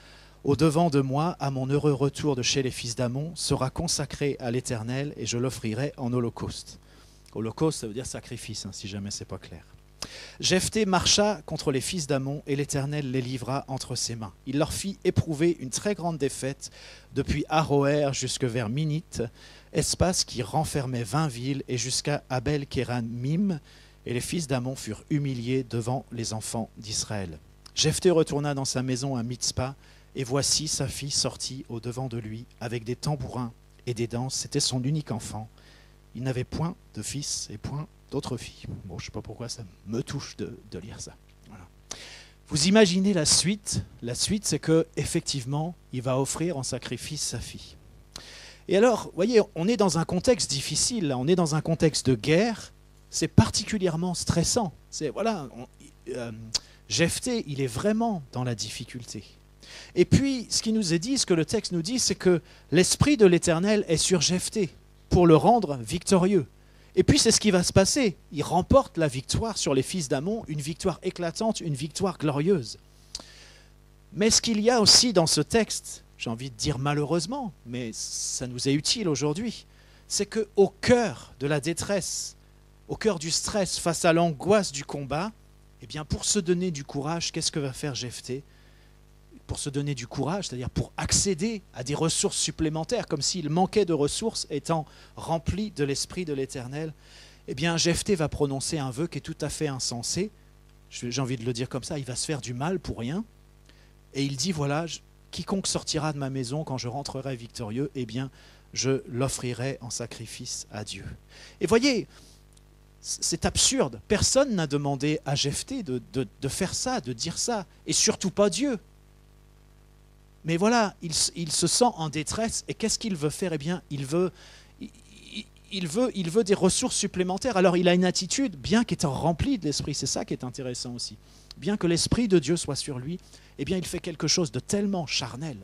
au-devant de moi, à mon heureux retour de chez les fils d'Ammon, sera consacré à l'Éternel, et je l'offrirai en holocauste. » Holocauste, ça veut dire sacrifice, si jamais ce n'est pas clair. Jephthé marcha contre les fils d'Ammon, et l'Éternel les livra entre ses mains. Il leur fit éprouver une très grande défaite, depuis Aroër jusque vers Minite, espace qui renfermait 20 villes, et jusqu'à Abel-Kéramim, et les fils d'Ammon furent humiliés devant les enfants d'Israël. Jephthé retourna dans sa maison à Mitzpa, et voici sa fille sortie au-devant de lui, avec des tambourins et des danses. C'était son unique enfant. Il n'avait point de fils et point d'autres filles. Bon, je ne sais pas pourquoi ça me touche de lire ça. Voilà. Vous imaginez la suite. La suite, c'est qu'effectivement, il va offrir en sacrifice sa fille. Et alors, vous voyez, on est dans un contexte difficile, là. On est dans un contexte de guerre. C'est particulièrement stressant. Jephthé, il est vraiment dans la difficulté. Et puis, ce qui nous est dit, ce que le texte nous dit, c'est que l'Esprit de l'Éternel est sur Jephthé pour le rendre victorieux. Et puis c'est ce qui va se passer. Il remporte la victoire sur les fils d'Ammon, une victoire éclatante, une victoire glorieuse. Mais ce qu'il y a aussi dans ce texte, j'ai envie de dire malheureusement, mais ça nous est utile aujourd'hui, c'est qu'au cœur de la détresse, au cœur du stress, face à l'angoisse du combat, eh bien pour se donner du courage, qu'est-ce que va faire Jephthé? Pour se donner du courage, c'est-à-dire pour accéder à des ressources supplémentaires, comme s'il manquait de ressources, étant rempli de l'Esprit de l'Éternel, eh bien Jephthé va prononcer un vœu qui est tout à fait insensé. J'ai envie de le dire comme ça, il va se faire du mal pour rien. Et il dit, voilà, quiconque sortira de ma maison quand je rentrerai victorieux, eh bien, je l'offrirai en sacrifice à Dieu. Et voyez, c'est absurde. Personne n'a demandé à Jephthé de faire ça, de dire ça, et surtout pas Dieu. Mais voilà, il se sent en détresse, et qu'est-ce qu'il veut faire? Eh bien, il veut des ressources supplémentaires. Alors, il a une attitude, bien qu'étant rempli de l'Esprit, c'est ça qui est intéressant aussi. Bien que l'Esprit de Dieu soit sur lui, eh bien, il fait quelque chose de tellement charnel.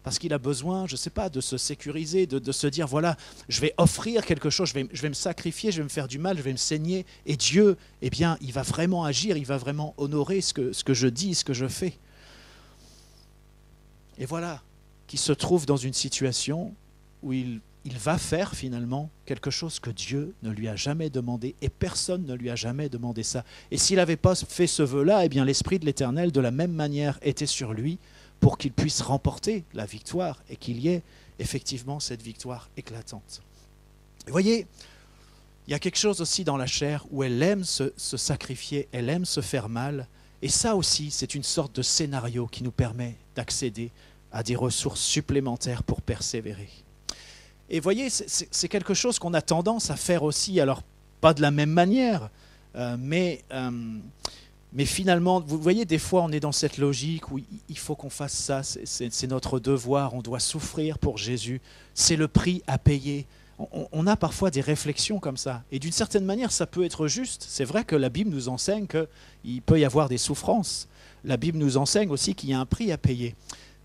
Parce qu'il a besoin, je ne sais pas, de se sécuriser, de se dire, voilà, je vais offrir quelque chose, je vais me sacrifier, je vais me faire du mal, je vais me saigner. Et Dieu, eh bien, il va vraiment agir, il va vraiment honorer ce que je dis, ce que je fais. Et voilà, qu'il se trouve dans une situation où il va faire finalement quelque chose que Dieu ne lui a jamais demandé, et personne ne lui a jamais demandé ça. Et s'il n'avait pas fait ce vœu-là, eh bien l'Esprit de l'Éternel, de la même manière, était sur lui pour qu'il puisse remporter la victoire et qu'il y ait effectivement cette victoire éclatante. Vous voyez, il y a quelque chose aussi dans la chair où elle aime se sacrifier, elle aime se faire mal, et ça aussi, c'est une sorte de scénario qui nous permet d'accéder à des ressources supplémentaires pour persévérer. Et voyez, c'est quelque chose qu'on a tendance à faire aussi, alors pas de la même manière, mais finalement, vous voyez, des fois on est dans cette logique où il faut qu'on fasse ça, c'est notre devoir, on doit souffrir pour Jésus, c'est le prix à payer. On a parfois des réflexions comme ça, et d'une certaine manière ça peut être juste. C'est vrai que la Bible nous enseigne qu'il peut y avoir des souffrances, la Bible nous enseigne aussi qu'il y a un prix à payer.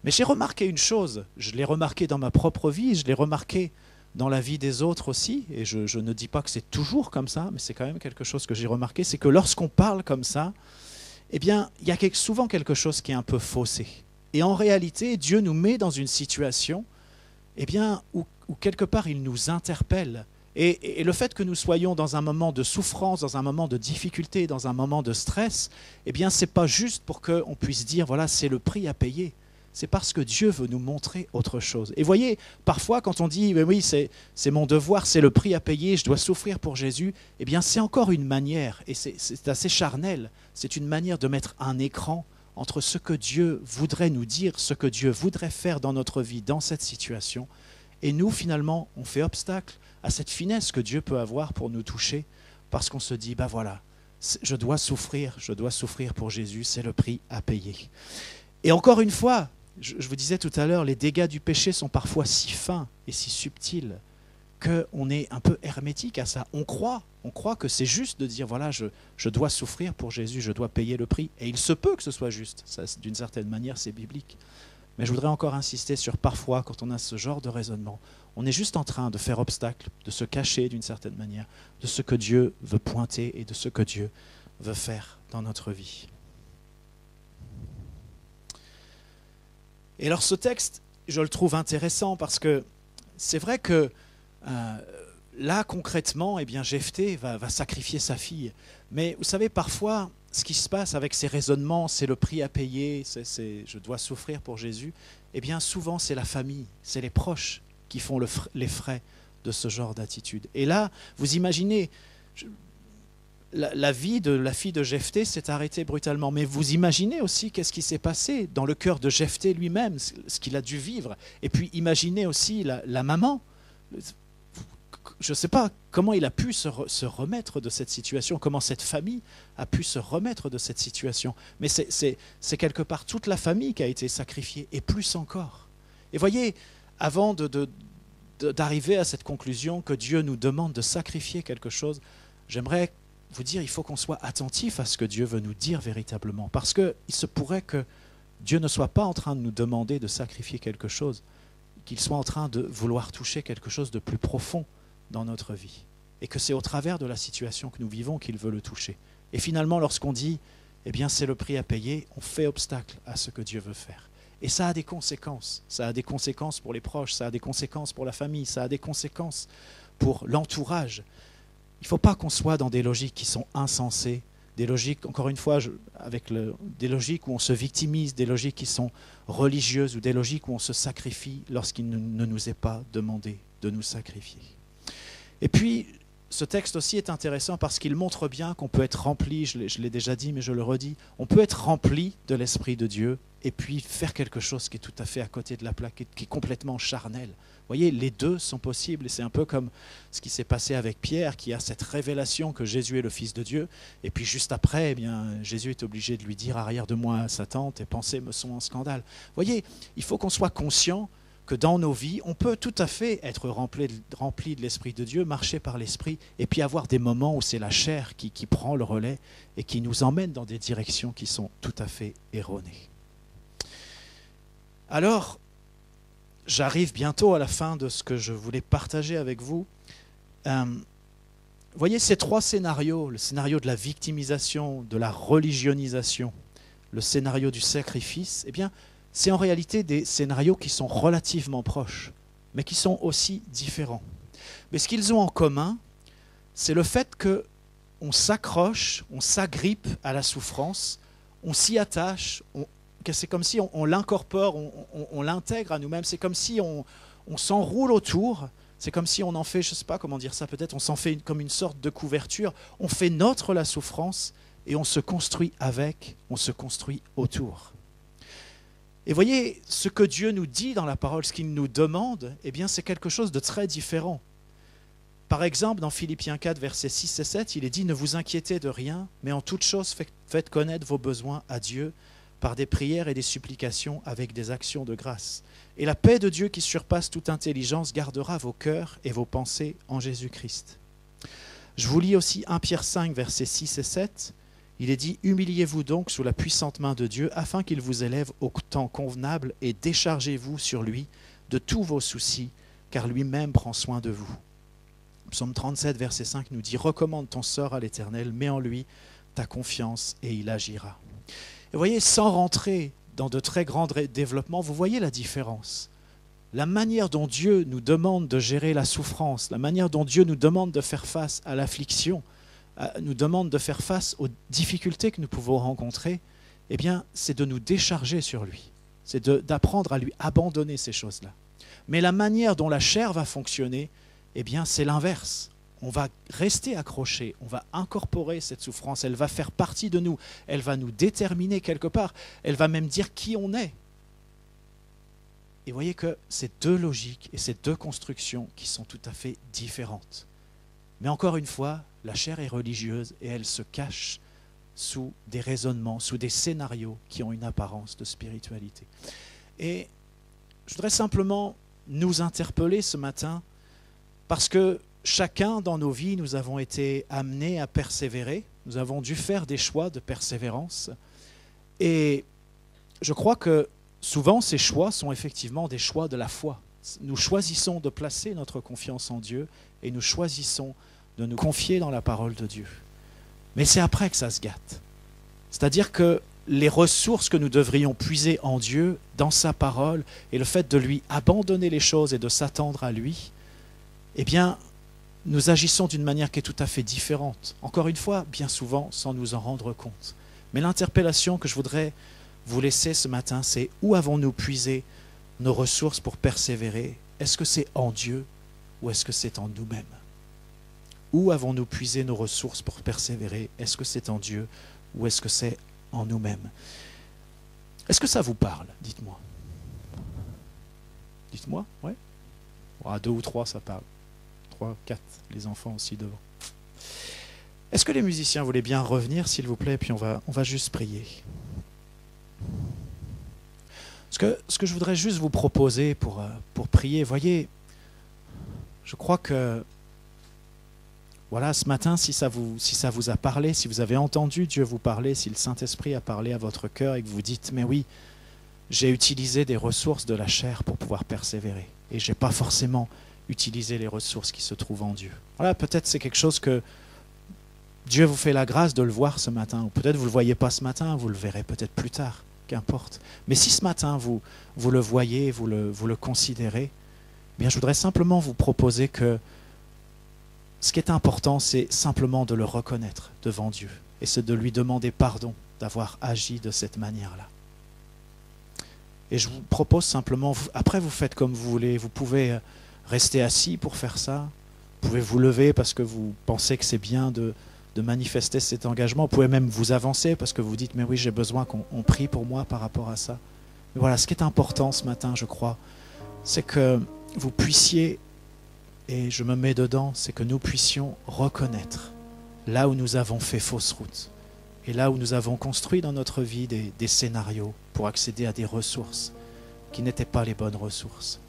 Mais j'ai remarqué une chose, je l'ai remarqué dans ma propre vie, je l'ai remarqué dans la vie des autres aussi, et je ne dis pas que c'est toujours comme ça, mais c'est quand même quelque chose que j'ai remarqué, c'est que lorsqu'on parle comme ça, eh bien, il y a souvent quelque chose qui est un peu faussé. Et en réalité, Dieu nous met dans une situation, eh bien, où quelque part il nous interpelle. Et le fait que nous soyons dans un moment de souffrance, dans un moment de difficulté, dans un moment de stress, eh bien, ce n'est pas juste pour qu'on puisse dire, voilà, c'est le prix à payer. C'est parce que Dieu veut nous montrer autre chose. Et voyez, parfois quand on dit, oui, c'est mon devoir, c'est le prix à payer, je dois souffrir pour Jésus, eh bien c'est encore une manière, et c'est assez charnel, c'est une manière de mettre un écran entre ce que Dieu voudrait nous dire, ce que Dieu voudrait faire dans notre vie, dans cette situation, et nous finalement, on fait obstacle à cette finesse que Dieu peut avoir pour nous toucher, parce qu'on se dit, voilà, je dois souffrir pour Jésus, c'est le prix à payer. Et encore une fois, je vous disais tout à l'heure, les dégâts du péché sont parfois si fins et si subtils qu'on est un peu hermétique à ça. On croit que c'est juste de dire, voilà, je dois souffrir pour Jésus, je dois payer le prix. Et il se peut que ce soit juste. Ça, d'une certaine manière, c'est biblique. Mais je voudrais encore insister sur parfois, quand on a ce genre de raisonnement, on est juste en train de faire obstacle, de se cacher d'une certaine manière, de ce que Dieu veut pointer et de ce que Dieu veut faire dans notre vie. Et alors ce texte, je le trouve intéressant parce que c'est vrai que là, concrètement, eh bien, Jephthé va sacrifier sa fille. Mais vous savez, parfois, ce qui se passe avec ces raisonnements, c'est le prix à payer, je dois souffrir pour Jésus, eh bien souvent c'est la famille, c'est les proches qui font les frais de ce genre d'attitude. Et là, vous imaginez, la vie de la fille de Jephthé s'est arrêtée brutalement. Mais vous imaginez aussi qu'est-ce qui s'est passé dans le cœur de Jephthé lui-même, ce qu'il a dû vivre. Et puis imaginez aussi la maman. Je ne sais pas comment il a pu se remettre de cette situation, comment cette famille a pu se remettre de cette situation. Mais c'est quelque part toute la famille qui a été sacrifiée, et plus encore. Et voyez, avant d'arriver à cette conclusion que Dieu nous demande de sacrifier quelque chose, j'aimerais vous dire, il faut qu'on soit attentif à ce que Dieu veut nous dire véritablement. Parce qu'il se pourrait que Dieu ne soit pas en train de nous demander de sacrifier quelque chose, qu'il soit en train de vouloir toucher quelque chose de plus profond dans notre vie. Et que c'est au travers de la situation que nous vivons qu'il veut le toucher. Et finalement, lorsqu'on dit, eh bien c'est le prix à payer, on fait obstacle à ce que Dieu veut faire. Et ça a des conséquences. Ça a des conséquences pour les proches, ça a des conséquences pour la famille, ça a des conséquences pour l'entourage. Il ne faut pas qu'on soit dans des logiques qui sont insensées, des logiques, encore une fois, des logiques où on se victimise, des logiques qui sont religieuses ou des logiques où on se sacrifie lorsqu'il ne nous est pas demandé de nous sacrifier. Et puis, ce texte aussi est intéressant parce qu'il montre bien qu'on peut être rempli, je l'ai déjà dit mais je le redis, on peut être rempli de l'Esprit de Dieu et puis faire quelque chose qui est tout à fait à côté de la plaque, qui est complètement charnel. Vous voyez, les deux sont possibles et c'est un peu comme ce qui s'est passé avec Pierre qui a cette révélation que Jésus est le Fils de Dieu et puis juste après, eh bien, Jésus est obligé de lui dire « Arrière de moi, Satan, tes pensées me sont un scandale ». Vous voyez, il faut qu'on soit conscient que dans nos vies, on peut tout à fait être rempli de l'Esprit de Dieu, marcher par l'Esprit, et puis avoir des moments où c'est la chair qui prend le relais et qui nous emmène dans des directions qui sont tout à fait erronées. Alors, j'arrive bientôt à la fin de ce que je voulais partager avec vous. Vous voyez ces trois scénarios, le scénario de la victimisation, de la religionisation, le scénario du sacrifice, eh bien, c'est en réalité des scénarios qui sont relativement proches, mais qui sont aussi différents. Mais ce qu'ils ont en commun, c'est le fait qu'on s'accroche, on s'agrippe à la souffrance, on s'y attache, c'est comme si on l'incorpore, on l'intègre à nous-mêmes, c'est comme si on s'enroule autour, c'est comme si on en fait, je ne sais pas comment dire ça, peut-être on s'en fait comme une sorte de couverture, on fait nôtre la souffrance et on se construit avec, on se construit autour. Et voyez, ce que Dieu nous dit dans la parole, ce qu'il nous demande, eh bien, c'est quelque chose de très différent. Par exemple, dans Philippiens 4, versets 6 et 7, il est dit « Ne vous inquiétez de rien, mais en toute chose faites connaître vos besoins à Dieu par des prières et des supplications avec des actions de grâce. Et la paix de Dieu qui surpasse toute intelligence gardera vos cœurs et vos pensées en Jésus-Christ. » Je vous lis aussi 1 Pierre 5, versets 6 et 7. Il est dit « Humiliez-vous donc sous la puissante main de Dieu, afin qu'il vous élève au temps convenable, et déchargez-vous sur lui de tous vos soucis, car lui-même prend soin de vous. » Psaume 37, verset 5 nous dit « Recommande ton sort à l'Éternel, mets en lui ta confiance, et il agira. » Et vous voyez, sans rentrer dans de très grands développements, vous voyez la différence. La manière dont Dieu nous demande de gérer la souffrance, la manière dont Dieu nous demande de faire face à l'affliction, nous demande de faire face aux difficultés que nous pouvons rencontrer, eh bien, c'est de nous décharger sur lui. C'est d'apprendre à lui abandonner ces choses-là. Mais la manière dont la chair va fonctionner, eh bien, c'est l'inverse. On va rester accroché, on va incorporer cette souffrance, elle va faire partie de nous, elle va nous déterminer quelque part, elle va même dire qui on est. Et vous voyez que c'est deux logiques et c'est deux constructions qui sont tout à fait différentes. Mais encore une fois, la chair est religieuse et elle se cache sous des raisonnements, sous des scénarios qui ont une apparence de spiritualité. Et je voudrais simplement nous interpeller ce matin parce que chacun dans nos vies, nous avons été amenés à persévérer, nous avons dû faire des choix de persévérance. Et je crois que souvent ces choix sont effectivement des choix de la foi. Nous choisissons de placer notre confiance en Dieu et nous choisissons de nous confier dans la parole de Dieu. Mais c'est après que ça se gâte. C'est-à-dire que les ressources que nous devrions puiser en Dieu, dans sa parole, et le fait de lui abandonner les choses et de s'attendre à lui, eh bien, nous agissons d'une manière qui est tout à fait différente. Encore une fois, bien souvent, sans nous en rendre compte. Mais l'interpellation que je voudrais vous laisser ce matin, c'est où avons-nous puisé nos ressources pour persévérer? Est-ce que c'est en Dieu ou est-ce que c'est en nous-mêmes? Où avons-nous puisé nos ressources pour persévérer? Est-ce que c'est en Dieu ou est-ce que c'est en nous-mêmes? Est-ce que ça vous parle? Dites-moi. Dites-moi, ouais. À 2 ou 3, ça parle. 3, 4, les enfants aussi devant. Est-ce que les musiciens voulaient bien revenir, s'il vous plaît, puis on va juste prier. Ce que je voudrais juste vous proposer pour prier, voyez, je crois que voilà, ce matin, si ça vous a parlé, si vous avez entendu Dieu vous parler, si le Saint-Esprit a parlé à votre cœur et que vous dites « Mais oui, j'ai utilisé des ressources de la chair pour pouvoir persévérer et je n'ai pas forcément utilisé les ressources qui se trouvent en Dieu. » Voilà, peut-être c'est quelque chose que Dieu vous fait la grâce de le voir ce matin, ou peut-être vous ne le voyez pas ce matin, vous le verrez peut-être plus tard. qu'importe. Mais si ce matin, vous le voyez, vous le considérez, eh bien, je voudrais simplement vous proposer que ce qui est important, c'est simplement de le reconnaître devant Dieu. Et c'est de lui demander pardon d'avoir agi de cette manière-là. Et je vous propose simplement, après vous faites comme vous voulez, vous pouvez rester assis pour faire ça, vous pouvez vous lever parce que vous pensez que c'est bien de manifester cet engagement, vous pouvez même vous avancer parce que vous dites, mais oui, j'ai besoin qu'on prie pour moi par rapport à ça. Mais voilà, ce qui est important ce matin, je crois, c'est que vous puissiez, et je me mets dedans, c'est que nous puissions reconnaître là où nous avons fait fausse route et là où nous avons construit dans notre vie des scénarios pour accéder à des ressources qui n'étaient pas les bonnes ressources.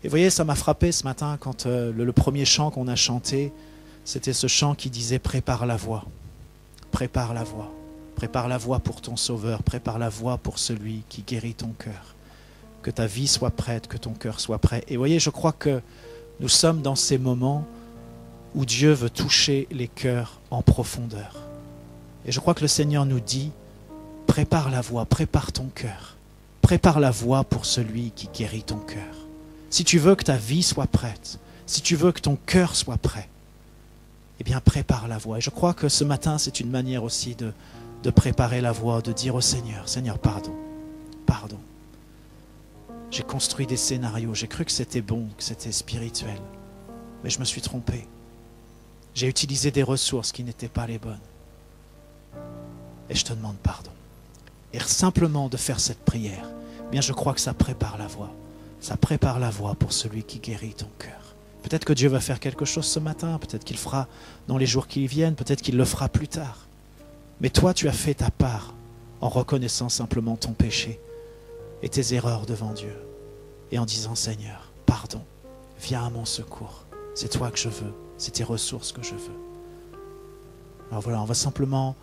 Et vous voyez, ça m'a frappé ce matin quand le premier chant qu'on a chanté, c'était ce chant qui disait « Prépare la voie, prépare la voie, prépare la voie pour ton Sauveur, prépare la voie pour celui qui guérit ton cœur. Que ta vie soit prête, que ton cœur soit prêt. » Et vous voyez, je crois que nous sommes dans ces moments où Dieu veut toucher les cœurs en profondeur. Et je crois que le Seigneur nous dit, prépare la voie, prépare ton cœur. Prépare la voie pour celui qui guérit ton cœur. Si tu veux que ta vie soit prête, si tu veux que ton cœur soit prêt, eh bien prépare la voie. Et je crois que ce matin, c'est une manière aussi de préparer la voie, de dire au Seigneur, Seigneur, pardon, pardon. J'ai construit des scénarios, j'ai cru que c'était bon, que c'était spirituel, mais je me suis trompé. J'ai utilisé des ressources qui n'étaient pas les bonnes. Et je te demande pardon. Et simplement de faire cette prière, eh bien je crois que ça prépare la voie. Ça prépare la voie pour celui qui guérit ton cœur. Peut-être que Dieu va faire quelque chose ce matin, peut-être qu'il fera dans les jours qui viennent, peut-être qu'il le fera plus tard. Mais toi, tu as fait ta part en reconnaissant simplement ton péché et tes erreurs devant Dieu. Et en disant, Seigneur, pardon, viens à mon secours. C'est toi que je veux, c'est tes ressources que je veux. Alors voilà, on va simplement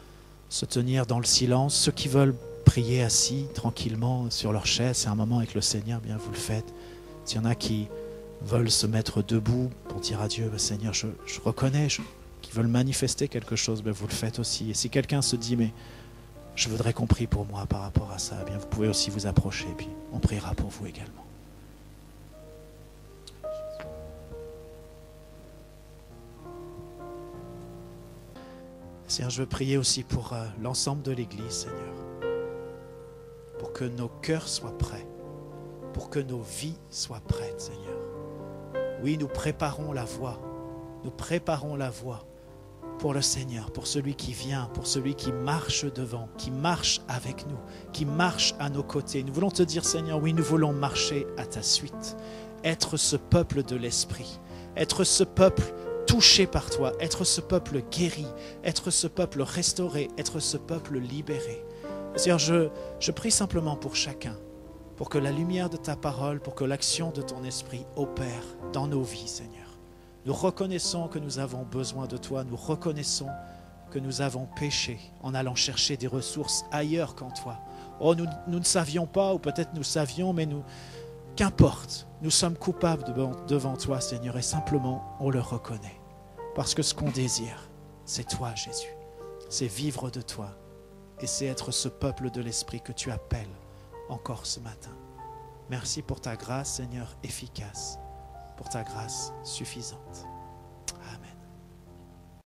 se tenir dans le silence. Ceux qui veulent prier assis, tranquillement, sur leur chaise, c'est un moment avec le Seigneur, bien vous le faites. S'il y en a qui veulent se mettre debout pour dire à Dieu, Seigneur, je reconnais, qui veulent manifester quelque chose, vous le faites aussi. Et si quelqu'un se dit, mais je voudrais qu'on prie pour moi par rapport à ça, bien vous pouvez aussi vous approcher, puis on priera pour vous également. Seigneur, je veux prier aussi pour l'ensemble de l'Église, Seigneur, pour que nos cœurs soient prêts, pour que nos vies soient prêtes, Seigneur. Oui, nous préparons la voie pour le Seigneur, pour celui qui vient, pour celui qui marche devant, qui marche avec nous, qui marche à nos côtés. Nous voulons te dire, Seigneur, oui, nous voulons marcher à ta suite, être ce peuple de l'Esprit, être ce peuple touché par toi, être ce peuple guéri, être ce peuple restauré, être ce peuple libéré. Seigneur, je prie simplement pour chacun, pour que la lumière de ta parole, pour que l'action de ton esprit opère dans nos vies, Seigneur. Nous reconnaissons que nous avons besoin de toi, nous reconnaissons que nous avons péché en allant chercher des ressources ailleurs qu'en toi. Oh, nous ne savions pas, ou peut-être nous savions, mais qu'importe, nous sommes coupables devant toi, Seigneur, et simplement on le reconnaît. Parce que ce qu'on désire, c'est toi, Jésus. C'est vivre de toi. Et c'est être ce peuple de l'Esprit que tu appelles encore ce matin. Merci pour ta grâce, Seigneur, efficace, pour ta grâce suffisante.